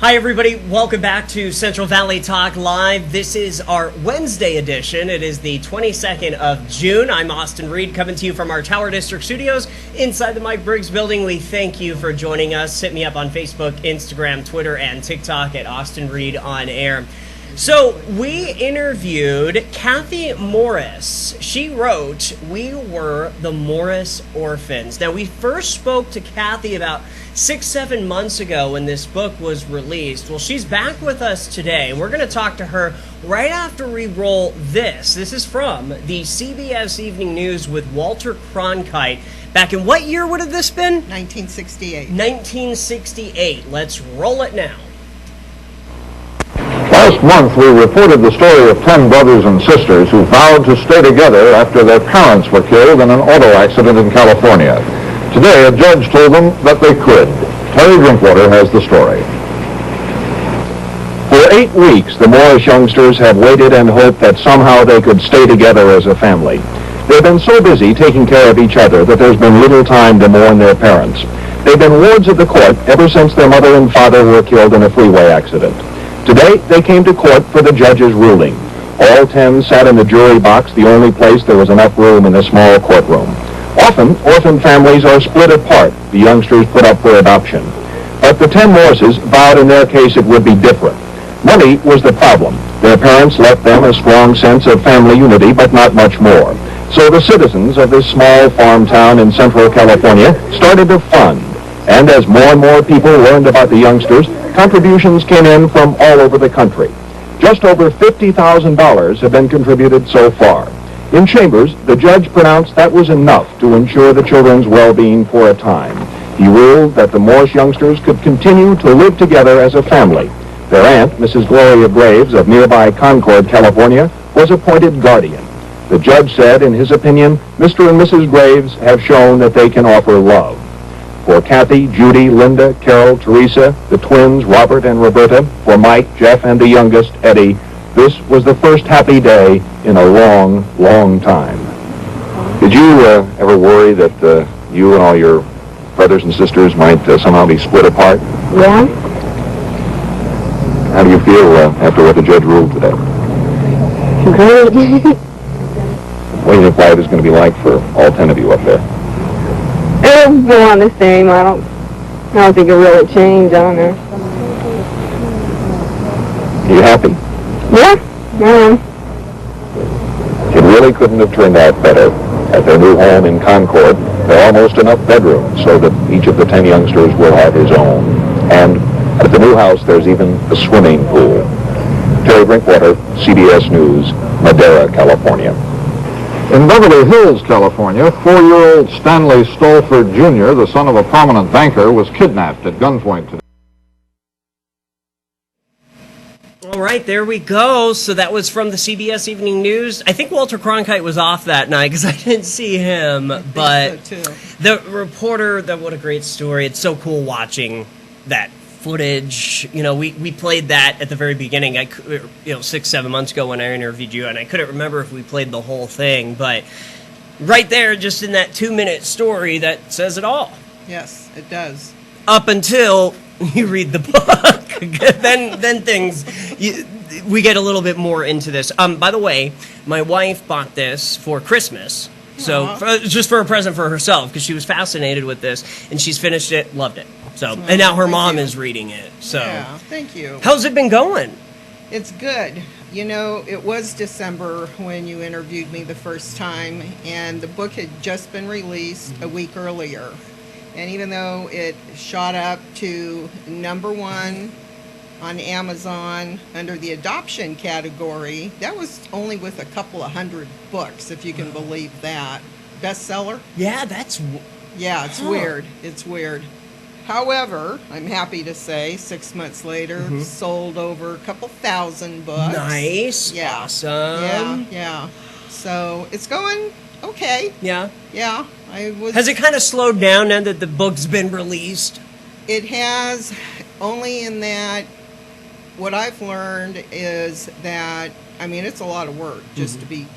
Hi, everybody. Welcome back to Central Valley Talk Live. This is our Wednesday edition. It is the 22nd of June. I'm Austin Reed, coming to you from our Tower District studios inside the Mike Briggs building. We thank you for joining us. Hit me up on Facebook, Instagram, Twitter, and TikTok at Austin Reed On Air. So we interviewed Kathi Morris. She wrote, "We Were the Morris Orphans." Now, we first spoke to Kathi about 6-7 months ago when this book was released. Well, she's back with us today. We're going to talk to her right after we roll this. This is from the CBS Evening News with Walter Cronkite. Back in what year would have this been? 1968. 1968. Let's roll it now. Last month, we reported the story of 10 brothers and sisters who vowed to stay together after their parents were killed in an auto accident in California. Today, a judge told them that they could. Terry Drinkwater has the story. For 8 weeks, the Morris youngsters have waited and hoped that somehow they could stay together as a family. They've been so busy taking care of each other that there's been little time to mourn their parents. They've been wards of the court ever since their mother and father were killed in a freeway accident. Today, they came to court for the judge's ruling. All 10 sat in the jury box, the only place there was enough room in the small courtroom. Often, orphan families are split apart. The youngsters put up for adoption. But the 10 Morrises vowed in their case it would be different. Money was the problem. Their parents left them a strong sense of family unity, but not much more. So the citizens of this small farm town in central California started to fund. And as more and more people learned about the youngsters, contributions came in from all over the country. Just over $50,000 have been contributed so far. In chambers, the judge pronounced that was enough to ensure the children's well-being for a time. He ruled that the Morris youngsters could continue to live together as a family. Their aunt, Mrs. Gloria Graves of nearby Concord, California, was appointed guardian. The judge said, in his opinion, Mr. and Mrs. Graves have shown that they can offer love. For Kathi, Judy, Linda, Carol, Teresa, the twins, Robert and Roberta, for Mike, Jeff, and the youngest, Eddie, this was the first happy day in a long, long time. Did you ever worry that you and all your brothers and sisters might somehow be split apart? Yeah. How do you feel after what the judge ruled today? Great. What do you think life is going to be like for all 10 of you up there? It'll go on the same. I don't think it'll really change. I don't know. Are you happy? Yeah. It really couldn't have turned out better. At their new home in Concord, there are almost enough bedrooms so that each of the 10 youngsters will have his own. And at the new house, there's even a swimming pool. Terry Drinkwater, CBS News, Madera, California. In Beverly Hills, California, 4-year-old Stanley Stolford Jr., the son of a prominent banker, was kidnapped at gunpoint today. All right, there we go. So that was from the CBS Evening News. I think Walter Cronkite was off that night because I didn't see him. But so too. the reporter, what a great story. It's so cool watching that footage. You know, we played that at the very beginning. 6-7 months ago when I interviewed you, and I couldn't remember if we played the whole thing. But right there, just in that 2-minute story, that says it all. Yes, it does. Up until you read the book. then things, we get a little bit more into this. By the way, my wife bought this for Christmas. So just for a present for herself, because she was fascinated with this, and she's finished it, loved it. So, and now her mom is reading it. So, yeah, thank you. How's it been going? It's good. You know, it was December when you interviewed me the first time, and the book had just been released a week earlier. And even though it shot up to #1 on Amazon under the adoption category, that was only with a couple of hundred books, if you can believe that. Bestseller? Yeah, that's... Yeah, it's weird. It's weird. However, I'm happy to say 6 months later, sold over a couple thousand books. Nice. Yeah. Awesome. Yeah. So it's going okay. Yeah. Yeah. Has it kind of slowed down now that the book's been released? It has, only in that what I've learned is that, I mean, it's a lot of work just to be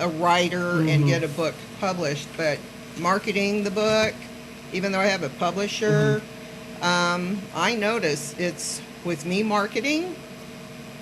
a writer and get a book published, but marketing the book, even though I have a publisher, I notice it's with me marketing,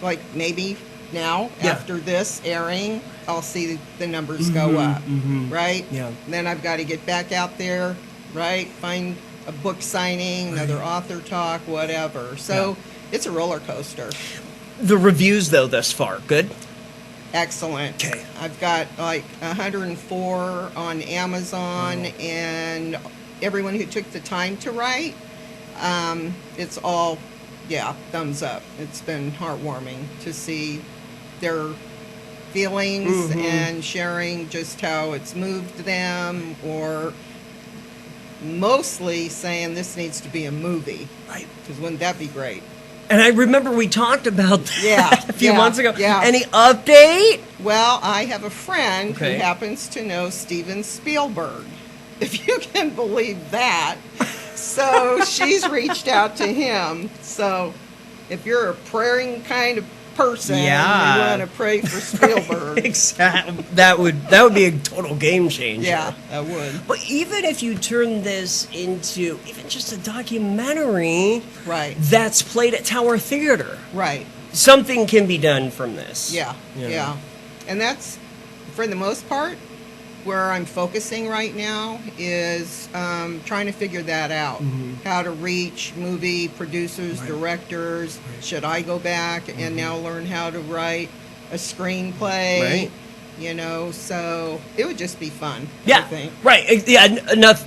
like maybe now Yeah. after this airing, I'll see the numbers go up, right? Yeah. Then I've got to get back out there, right? Find a book signing, another author talk, whatever. So it's a roller coaster. The reviews, though, thus far, good? Excellent. Okay. I've got like 104 on Amazon, and everyone who took the time to write, it's all, thumbs up. It's been heartwarming to see their feelings and sharing just how it's moved them, or mostly saying this needs to be a movie. Right. Because wouldn't that be great? And I remember we talked about that a few yeah, months ago. yeah. Any update? Well, I have a friend Okay. who happens to know Steven Spielberg, if you can believe that. So she's reached out to him. So if you're a praying kind of person, Yeah. you want to pray for Spielberg. Exactly. That would be a total game changer. Yeah, I would. But even if you turn this into even just a documentary Right, that's played at Tower Theater, right. something can be done from this. Yeah, You know? yeah. And that's, for the most part, where I'm focusing right now is trying to figure that out. How to reach movie producers, directors. Should I go back and now learn how to write a screenplay? Right. You know, so it would just be fun, I Yeah, think. right. Yeah, enough.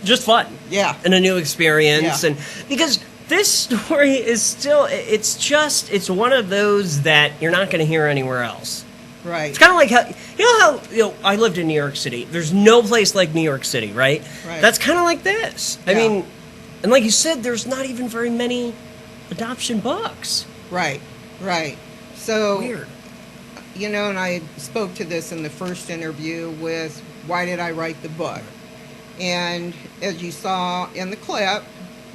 Just fun. Yeah. And a new experience, Yeah. and because this story is still, it's one of those that you're not going to hear anywhere else. Right. It's kind of like how I lived in New York City. There's no place like New York City, right? Right. That's kind of like this. I Yeah. mean, and like you said, there's not even very many adoption books. Right, right. So, Weird. you know, and I spoke to this in the first interview with why did I write the book? And as you saw in the clip,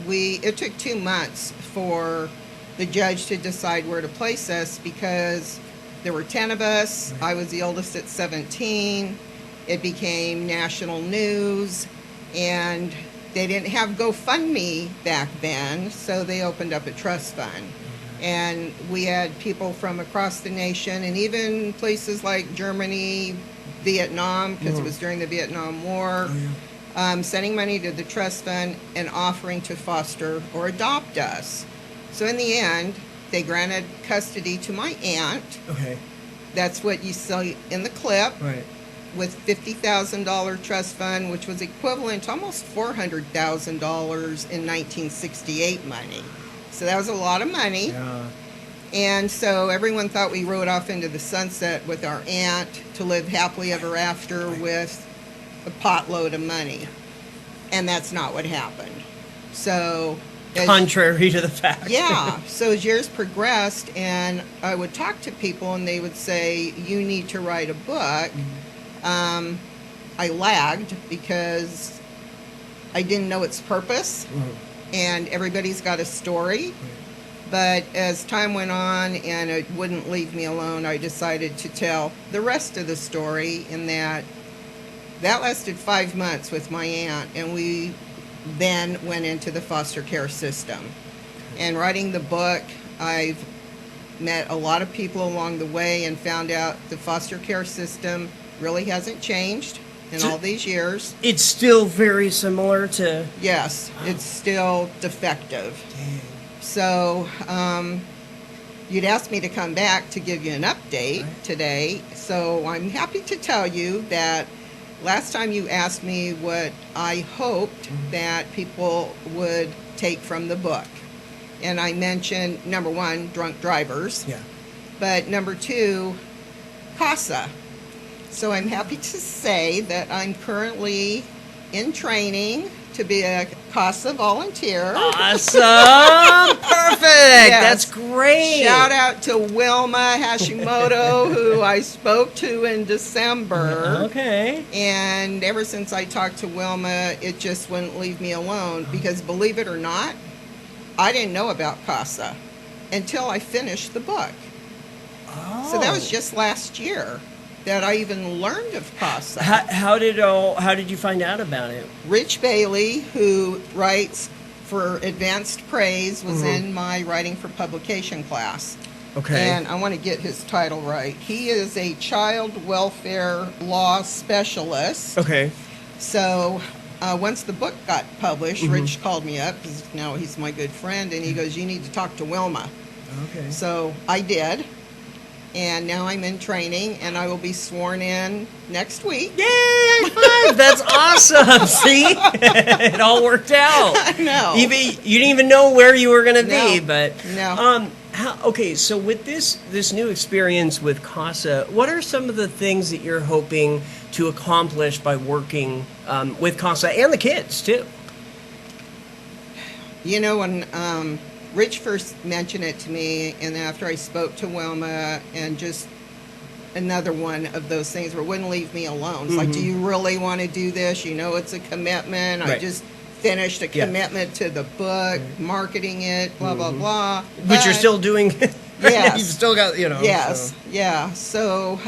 it took 2 months for the judge to decide where to place us, because there were 10 of us. I was the oldest at 17. It became national news, and they didn't have GoFundMe back then, so they opened up a trust fund. And we had people from across the nation, and even places like Germany, Vietnam, because it was during the Vietnam War, sending money to the trust fund and offering to foster or adopt us. So in the end, they granted custody to my aunt. Okay. That's what you see in the clip, Right. with $50,000 trust fund, which was equivalent to almost $400,000 in 1968 money. So that was a lot of money. Yeah. And so everyone thought we rode off into the sunset with our aunt to live happily ever after with a potload of money. And that's not what happened. So, Contrary to the fact. yeah. So as years progressed, and I would talk to people, and they would say, "You need to write a book." I lagged because I didn't know its purpose, and everybody's got a story. But as time went on and it wouldn't leave me alone, I decided to tell the rest of the story, in that lasted 5 months with my aunt, and we then went into the foster care system. And writing the book, I've met a lot of people along the way and found out the foster care system really hasn't changed in all these years. It's still very similar to. Yes, it's still defective. So you'd asked me to come back to give you an update today. So I'm happy to tell you that last time you asked me what I hoped that people would take from the book. And I mentioned, number one, drunk drivers. Yeah. But number two, CASA. So I'm happy to say that I'm currently in training to be a CASA volunteer. Awesome! Perfect! That's great! Shout out to Wilma Hashimoto, who I spoke to in December. Okay. And ever since I talked to Wilma, it just wouldn't leave me alone, because believe it or not, I didn't know about CASA until I finished the book. Oh. So that was just last year that I even learned of CASA. How did you find out about it? Rich Bailey, who writes for advanced praise was in my writing for publication class. Okay. And I want to get his title right. He is a child welfare law specialist. Okay. So once the book got published, Rich called me up, because now he's my good friend, and he goes, you need to talk to Wilma. Okay. So I did, and now I'm in training, and I will be sworn in next week. Yay! High five! That's awesome. See, it all worked out. I know. You didn't even know where you were going to be, No. but No. okay. So with this new experience with CASA, what are some of the things that you're hoping to accomplish by working with CASA and the kids too? You know, when Rich first mentioned it to me, and after I spoke to Wilma, and just another one of those things where it wouldn't leave me alone. It's like, do you really want to do this? You know, it's a commitment. I Right. just finished a Yeah. commitment to the book, marketing it, blah, blah, blah. But you're still doing. Yes. You've still got, you know. Yes, so. yeah. So,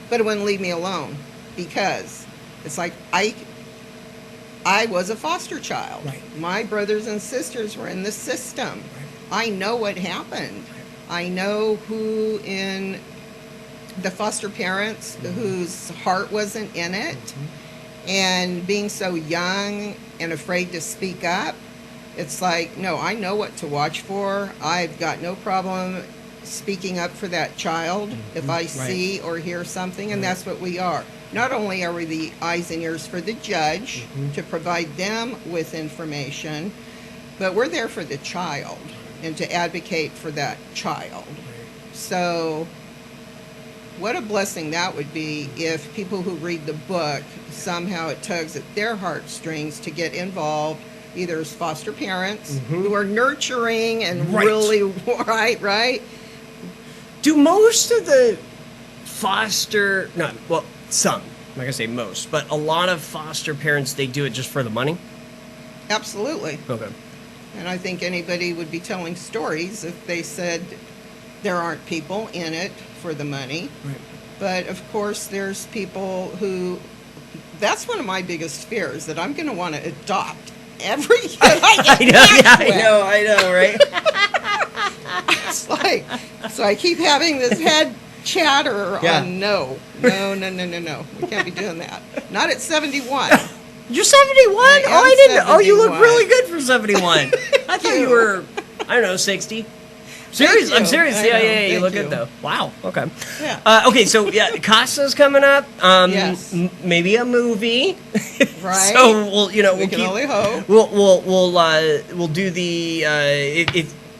but it wouldn't leave me alone, because it's like I was a foster child. Right. My brothers and sisters were in the system. I know what happened. I know who in the foster parents whose heart wasn't in it, and being so young and afraid to speak up. It's like, no, I know what to watch for. I've got no problem speaking up for that child if I see or hear something, and that's what we are. Not only are we the eyes and ears for the judge to provide them with information, but we're there for the child and to advocate for that child. So what a blessing that would be if people who read the book, somehow it tugs at their heartstrings to get involved, either as foster parents who are nurturing and Right. really, right? Do most of the foster, some, I'm not going to say most, but a lot of foster parents, they do it just for the money? Absolutely. Okay. And I think anybody would be telling stories if they said there aren't people in it for the money. Right. But of course, there's people who, that's one of my biggest fears, that I'm going to want to adopt every kid I get matched with. I know, right? It's like, so I keep having this head chatter Yeah. on no. We can't be doing that. Not at 71. You're 71? I am I didn't. Oh, you look 71. really good for 71. I thought you were, I don't know, 60. Serious? you. I'm serious. I Yeah, know. yeah, you Thank look you. good though. Wow. Okay. Yeah. Okay, so yeah, CASA's coming up. Yes. Maybe a movie. Right. So we'll, We we'll can keep. only hope. We'll do the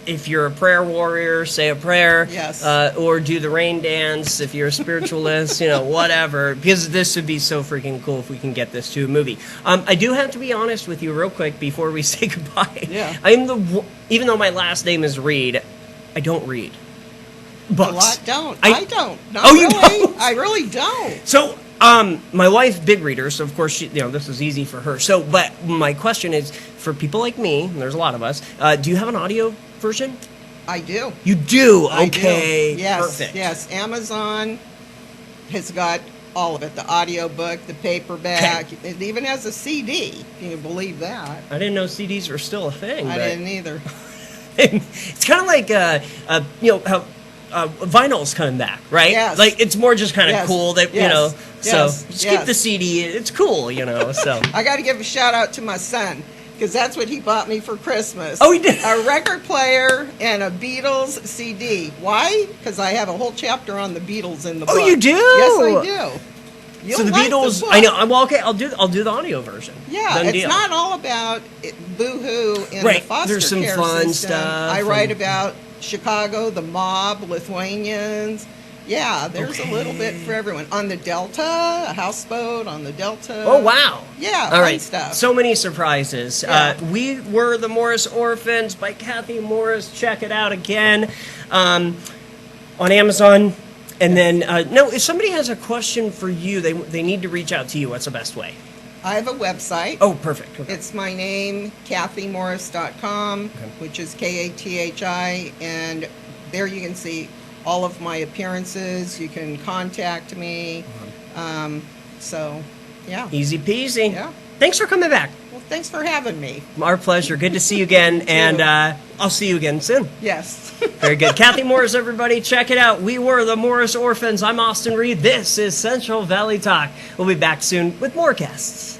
if you're a prayer warrior, say a prayer. Yes. Or do the rain dance if you're a spiritualist. Whatever. Because this would be so freaking cool if we can get this to a movie. I do have to be honest with you real quick before we say goodbye. Yeah. Even though my last name is Reed, I don't read books. A lot don't. I- I don't. Not Oh, you really. don't? I really don't. So, my wife's big reader, so of course she, this is easy for her. So, but my question is, for people like me, and there's a lot of us, do you have an audio version? I do. You do? I Okay. do. Yes. Perfect. Yes. Amazon has got all of it. The audio book, the paperback. It even has a CD. Can you believe that? I didn't know CDs were still a thing. I but didn't either. It's kind of like, how vinyl's coming back, right? Yes. Like, it's more just kind of Yes. cool that, Yes. so Yes. just Yes. keep the CD. It's cool, so. I got to give a shout out to my son, because that's what he bought me for Christmas. Oh, he did? A record player and a Beatles CD. Why? Because I have a whole chapter on the Beatles in the book. Oh, you do? Yes, I do. You'll So the like Beatles, book. I know. Well, okay, I'll do the audio version. Yeah, Done it's deal. not all about Boo-hoo in Right, the foster there's some care fun system. stuff I write and- about Chicago, the mob, Lithuanians. Yeah, there's a little bit Okay. for everyone. On the Delta, a houseboat on the Delta. Oh, wow. Yeah, All fun right. stuff. So many surprises. Yeah. We were the Morris Orphans by Kathi Morris. Check it out again on Amazon. And then, no, if somebody has a question for you, they need to reach out to you. What's the best way? I have a website. Oh, perfect. Okay. It's my name, KathyMorris.com, which is Kathi, and there you can see all of my appearances. You can contact me. So, yeah. Easy peasy. Yeah. Thanks for coming back. Well, thanks for having me. Our pleasure. Good to see you again, and I'll see you again soon. Yes. Very good. Kathi Morris, everybody, check it out. We were the Morris Orphans. I'm Austin Reed. This is Central Valley Talk. We'll be back soon with more guests.